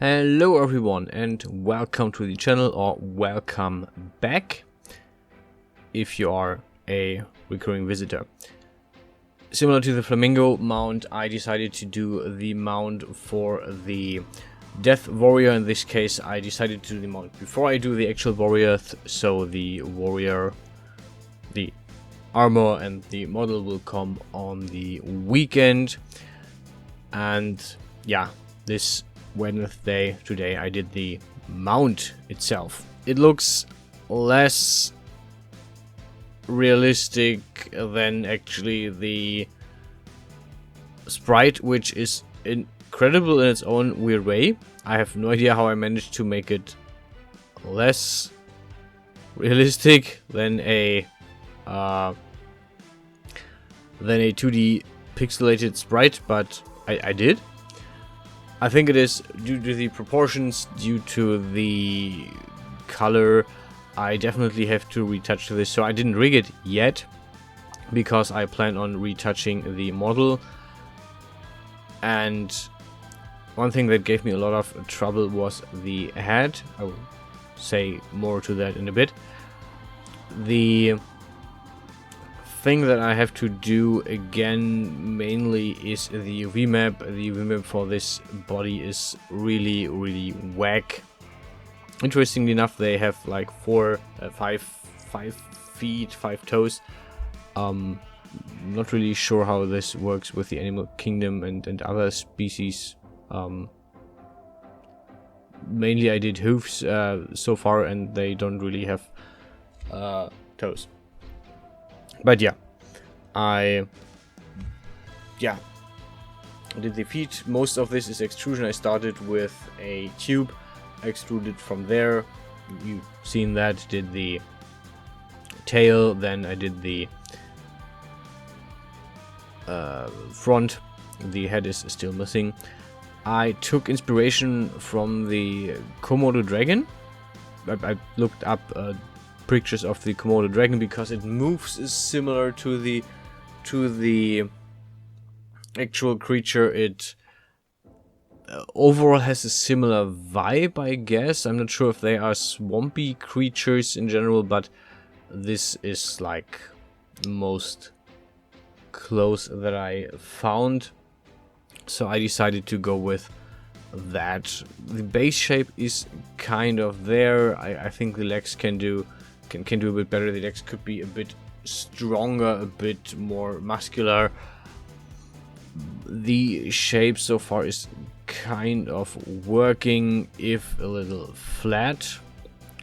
Hello everyone and welcome to the channel, or welcome back if you are a recurring visitor. Similar to the flamingo mount, I decided to do the mount for the death warrior. In this case I decided to do the mount before I do the actual warrior, so the warrior, the armor and the model will come on the weekend. And yeah, this Wednesday, today, I did the mount itself. It looks less realistic than actually the sprite, which is incredible in its own weird way. I have no idea how I managed to make it less realistic than a 2D pixelated sprite, but I did. I think it is due to the proportions, due to the color. I definitely have to retouch this, so I didn't rig it yet because I plan on retouching the model. And one thing that gave me a lot of trouble was the head. I will say more to that in a bit. The thing that I have to do again mainly is the UV map. The UV map for this body is really whack. Interestingly enough, they have like 5 feet, 5 toes. Not really sure how this works with the animal kingdom and other species. Mainly I did hoofs so far, and they don't really have toes. But yeah, I did the feet. Most of this is extrusion. I started with a tube, extruded from there. You've seen that. Did the tail, then I did the front. The head is still missing. I took inspiration from the Komodo dragon. I looked up pictures of the Komodo dragon because it moves similar to the actual creature. It overall has a similar vibe, I guess. I'm not sure if they are swampy creatures in general, but this is like most close that I found, so I decided to go with that. The base shape is kind of there. I think the legs can do a bit better. The legs could be a bit stronger, a bit more muscular. The shape so far is kind of working, if a little flat,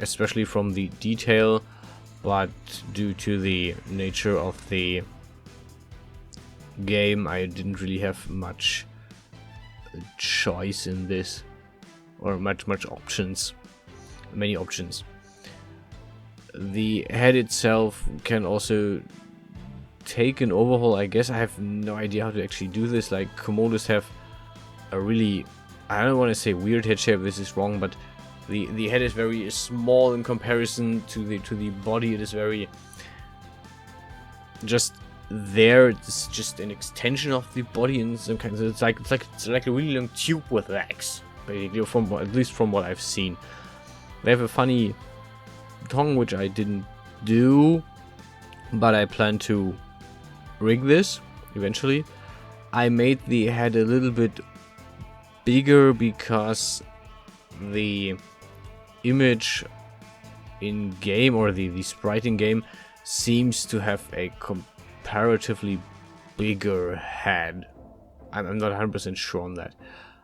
especially from the detail, but due to the nature of the game I didn't really have much choice in this, or many options. The head itself can also take an overhaul, I guess. I have no idea how to actually do this. Like, Komodos have a really, I don't want to say weird head shape, this is wrong, but the head is very small in comparison to the body. It is very just there. It's just an extension of the body in some kind of, it's like a really long tube with legs, basically, at least from what I've seen. They have a funny tongue, which I didn't do, but I plan to rig this eventually. I made the head a little bit bigger because the image in game, or the sprite in game, seems to have a comparatively bigger head. I'm not 100% sure on that.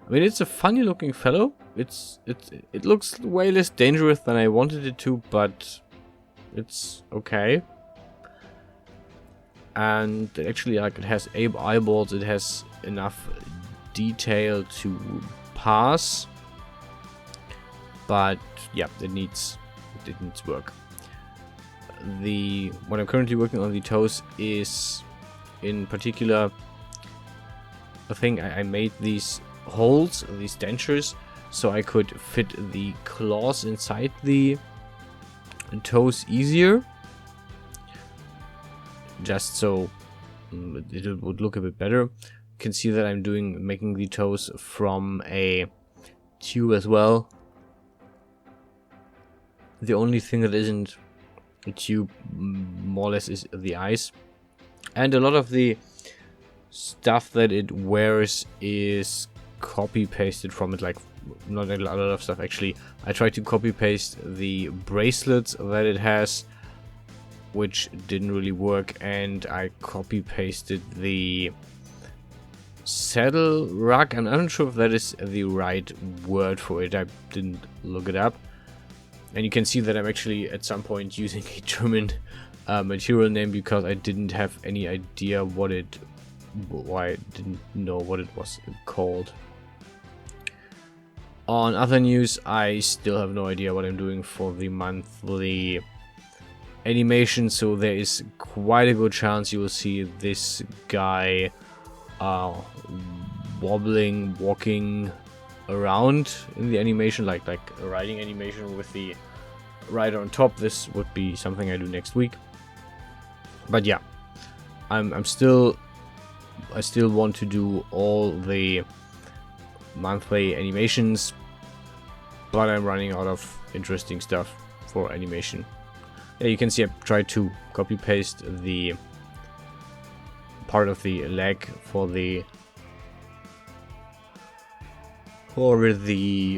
I mean, it's a funny looking fellow. It looks way less dangerous than I wanted it to, but it's okay. And actually, like, it has eyeballs. It has enough detail to pass. But yeah, it needs work. What I'm currently working on the toes is, in particular, I think I made these holes, these dentures, so I could fit the claws inside the toes easier, just so it would look a bit better. You can see that I'm making the toes from a tube as well. The only thing that isn't a tube, more or less, is the eyes. And a lot of the stuff that it wears is copy pasted from it, like not a lot of stuff actually. I tried to copy paste the bracelets that it has, which didn't really work, and I copy pasted the saddle rug. I'm not sure if that is the right word for it. I didn't look it up. And you can see that I'm actually at some point using a German material name because I didn't have any idea why I didn't know what it was called. On other news, I still have no idea what I'm doing for the monthly animation, so there is quite a good chance you will see this guy walking around in the animation, like a riding animation with the rider on top. This would be something I do next week. But yeah, I still want to do all the monthly animations, but I'm running out of interesting stuff for animation. Yeah, you can see I tried to copy paste the part of the leg for the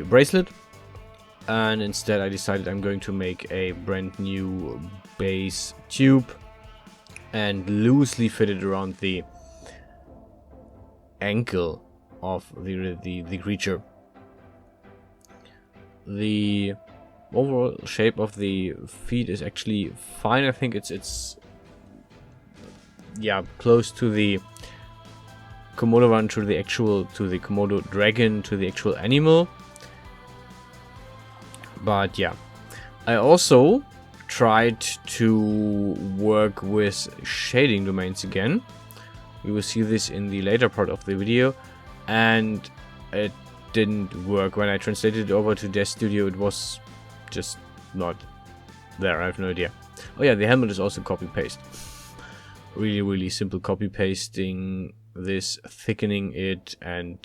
bracelet, and instead I decided I'm going to make a brand new base tube and loosely fit it around the ankle of the creature. The overall shape of the feet is actually fine. I think it's yeah, close to the Komodo one, to the Komodo dragon, to the actual animal. But yeah, I also tried to work with shading domains again. We will see this in the later part of the video, and it didn't work. When I translated it over to Death Studio, it was just not there. I have no idea. Oh yeah, the helmet is also copy paste. Really simple copy pasting this, thickening it, and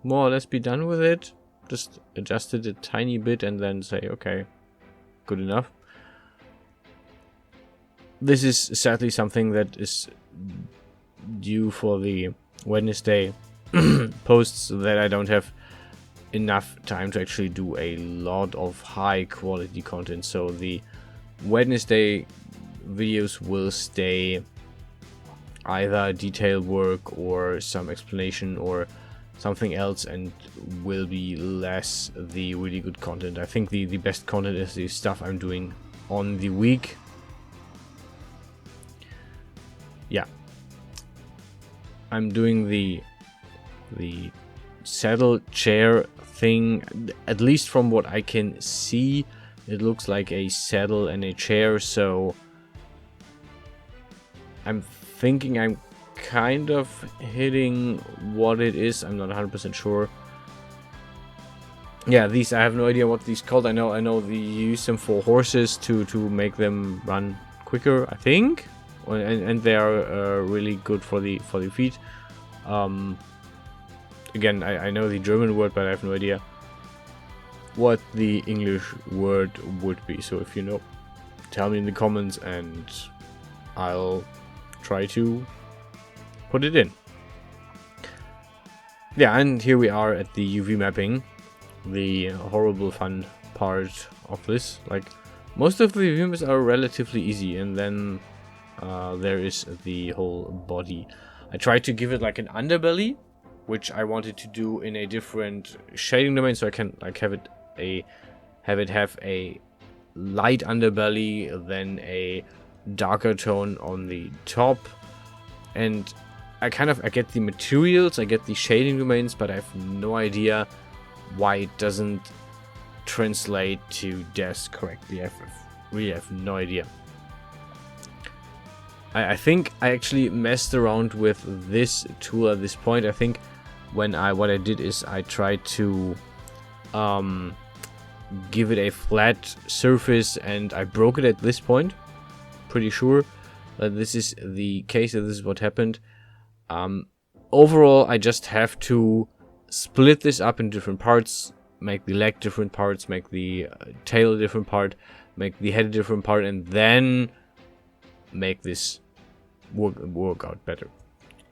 more or less be done with it. Just adjust it a tiny bit and then say, okay, good enough. This is sadly something that is due for the Wednesday posts, that I don't have enough time to actually do a lot of high quality content. So the Wednesday videos will stay either detail work or some explanation or something else, and will be less the really good content. I think the best content is the stuff I'm doing on the week. Yeah, I'm doing the saddle chair thing. At least from what I can see, it looks like a saddle and a chair, so I'm thinking I'm kind of hitting what it is. I'm not 100% sure. Yeah, these, I have no idea what these called. I know they use them for horses to make them run quicker, I think, and they are really good for the feet. Again, I know the German word, but I have no idea what the English word would be. So if you know, tell me in the comments and I'll try to put it in. Yeah, and here we are at the UV mapping, the horrible fun part of this. Like, most of the UV maps are relatively easy, and then there is the whole body. I tried to give it like an underbelly, which I wanted to do in a different shading domain, so I can like have it have a light underbelly, then a darker tone on the top, and I get the materials, I get the shading domains, but I have no idea why it doesn't translate to death correctly. I really have no idea. I think I actually messed around with this tool at this point. I think what I did is I tried to give it a flat surface, and I broke it at this point. Pretty sure that this is the case, that this is what happened. Overall, I just have to split this up in different parts, make the leg different parts, make the tail a different part, make the head a different part, and then make this work out better.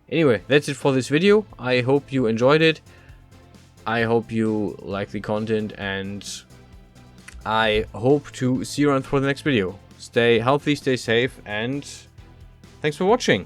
Anyway, that's it for this video. I hope you enjoyed it. I hope you like the content, and I hope to see you around for the next video. Stay healthy, stay safe, and thanks for watching.